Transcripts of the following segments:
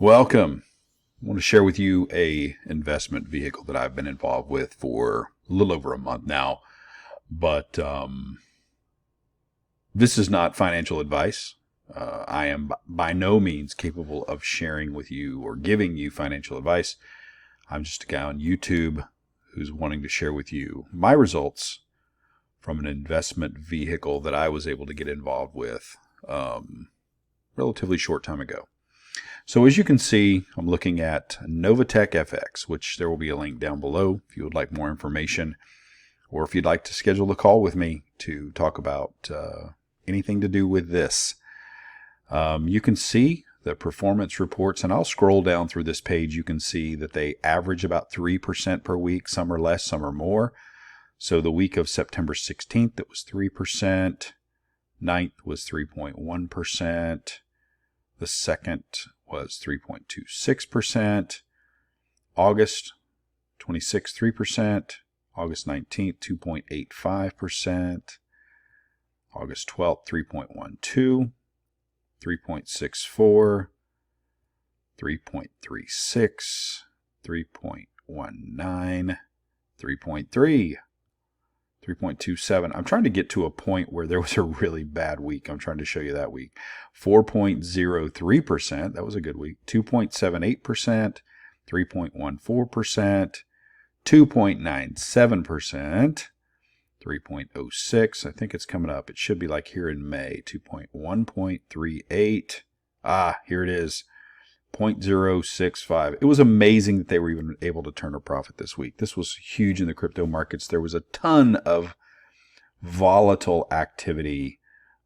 Welcome. I want to share with you a investment vehicle that I've been involved with for a little over a month now. But this is not financial advice. I am by no means capable of sharing with you or giving you financial advice. I'm just a guy on YouTube who's wanting to share with you my results from an investment vehicle that I was able to get involved with relatively short time ago. So as you can see, I'm looking at NovaTechFX, which there will be a link down below if you would like more information, or if you'd like to schedule a call with me to talk about anything to do with this. You can see the performance reports, and I'll scroll down through this page. You can see that they average about 3% per week. Some are less, some are more. So the week of September 16th, it was 3%. 9th was 3.1%. The 2nd was 3.26%. August 26th, 3%. August 19th, 2.85%. August 12th, 3.12. 3.64. 3.36. 3.19. 3.3. 3.27. I'm trying to get to a point where there was a really bad week. I'm trying to show you that week. 4.03%. That was a good week. 2.78%. 3.14%. 2.97%. 3.06. I think it's coming up. It should be like here in May. 1.38. Here it is. 0.065. It was amazing that they were even able to turn a profit this week. This was huge in the crypto markets. There was a ton of volatile activity,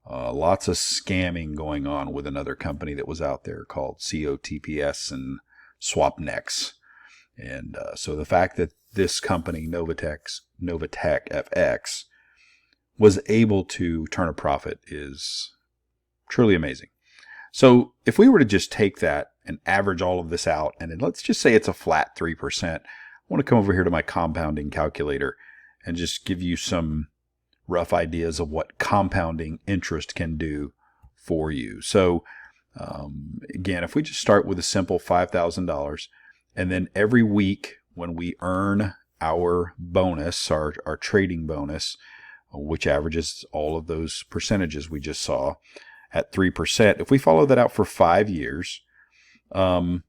lots of scamming going on with another company that was out there called COTPS and SwapNex. And so the fact that this company, NovaTechFX, was able to turn a profit is truly amazing. So if we were to just take that and average all of this out, and then let's just say it's a flat 3%, I want to come over here to my compounding calculator and just give you some rough ideas of what compounding interest can do for you. So again, if we just start with a simple $5,000, and then every week when we earn our bonus, our trading bonus, which averages all of those percentages we just saw at 3%, if we follow that out for 5 years, we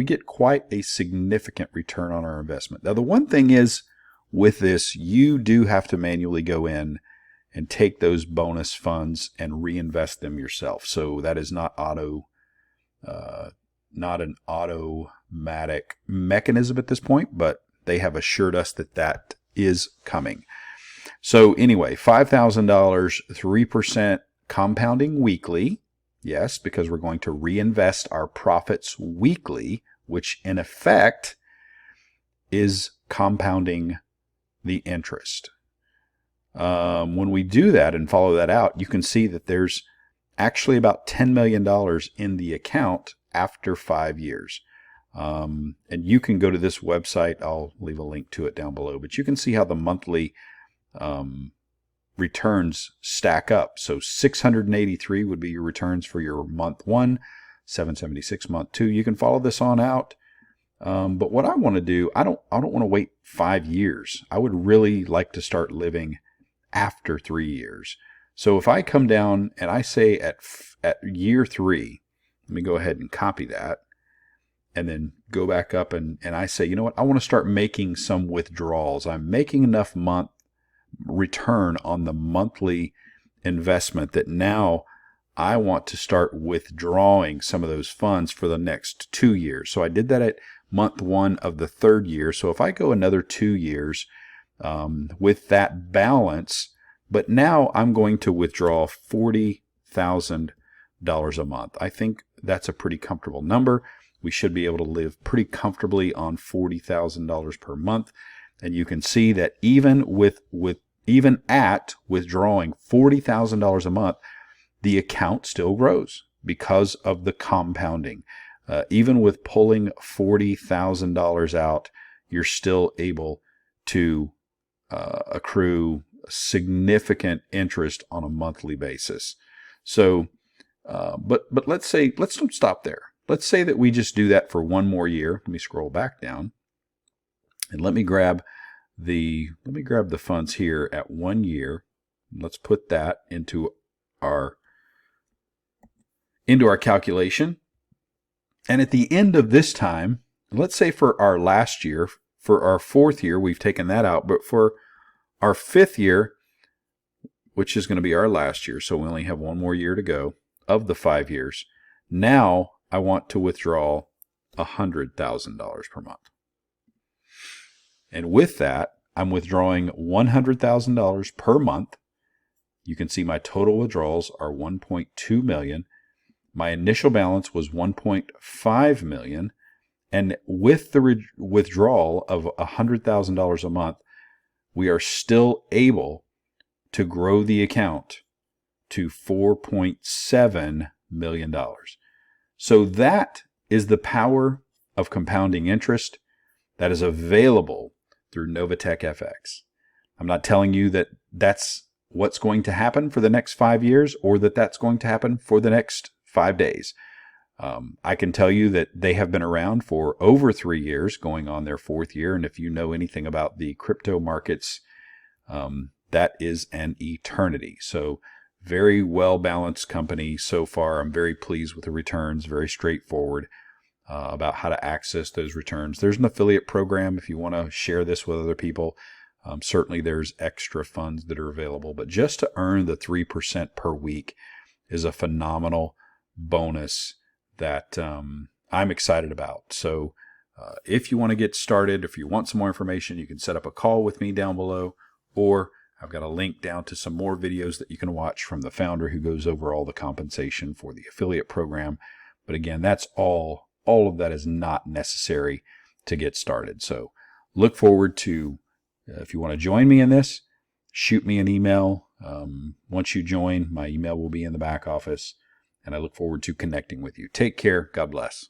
get quite a significant return on our investment. Now, the one thing is with this, you do have to manually go in and take those bonus funds and reinvest them yourself. So that is not an automatic mechanism at this point, but they have assured us that that is coming. So anyway, $5,000, 3% compounding weekly. Yes, because we're going to reinvest our profits weekly, which in effect is compounding the interest. When we do that and follow that out, you can see that there's actually about $10 million in the account after 5 years. And you can go to this website. I'll leave a link to it down below, but you can see how the monthly returns stack up. So 683 would be your returns for your month 1, 776 month 2. You can follow this on out. But what I want to do, I don't want to wait 5 years. I would really like to start living after 3 years. So if I come down and I say at year 3, let me go ahead and copy that and then go back up and I say, you know what, I want to start making some withdrawals. I'm making enough month return on the monthly investment that now I want to start withdrawing some of those funds for the next 2 years. So I did that at month 1 of the 3rd year. So if I go another 2 years with that balance, but now I'm going to withdraw $40,000 a month. I think that's a pretty comfortable number. We should be able to live pretty comfortably on $40,000 per month. And you can see that even at withdrawing $40,000 a month, the account still grows because of the compounding. Even with pulling $40,000 out, you're still able to accrue significant interest on a monthly basis. So, but let's don't stop there. let's say that we just do that for one more year. Let me scroll back down and let me grab the funds here at 1 year. Let's put that into our calculation. And at the end of this time, let's say for our last year, for our 4th year, we've taken that out, but for our 5th year, which is going to be our last year, so we only have one more year to go of the 5 years. Now I want to withdraw $100,000 per month. And with that, I'm withdrawing $100,000 per month. You can see my total withdrawals are $1.2 million. My initial balance was $1.5 million. And with the withdrawal of $100,000 a month, we are still able to grow the account to $4.7 million. So that is the power of compounding interest that is available through NovaTechFX. I'm not telling you that that's what's going to happen for the next 5 years or that that's going to happen for the next 5 days. I can tell you that they have been around for over 3 years, going on their 4th year. And if you know anything about the crypto markets, that is an eternity. So very well-balanced company so far. I'm very pleased with the returns, very straightforward about how to access those returns. There's an affiliate program if you want to share this with other people. Certainly there's extra funds that are available, but just to earn the 3% per week is a phenomenal bonus that I'm excited about. So if you want to get started, if you want some more information, you can set up a call with me down below, or I've got a link down to some more videos that you can watch from the founder who goes over all the compensation for the affiliate program. But again, that's all of that is not necessary to get started. So look forward to, if you want to join me in this, shoot me an email. Once you join, my email will be in the back office, and I look forward to connecting with you. Take care. God bless.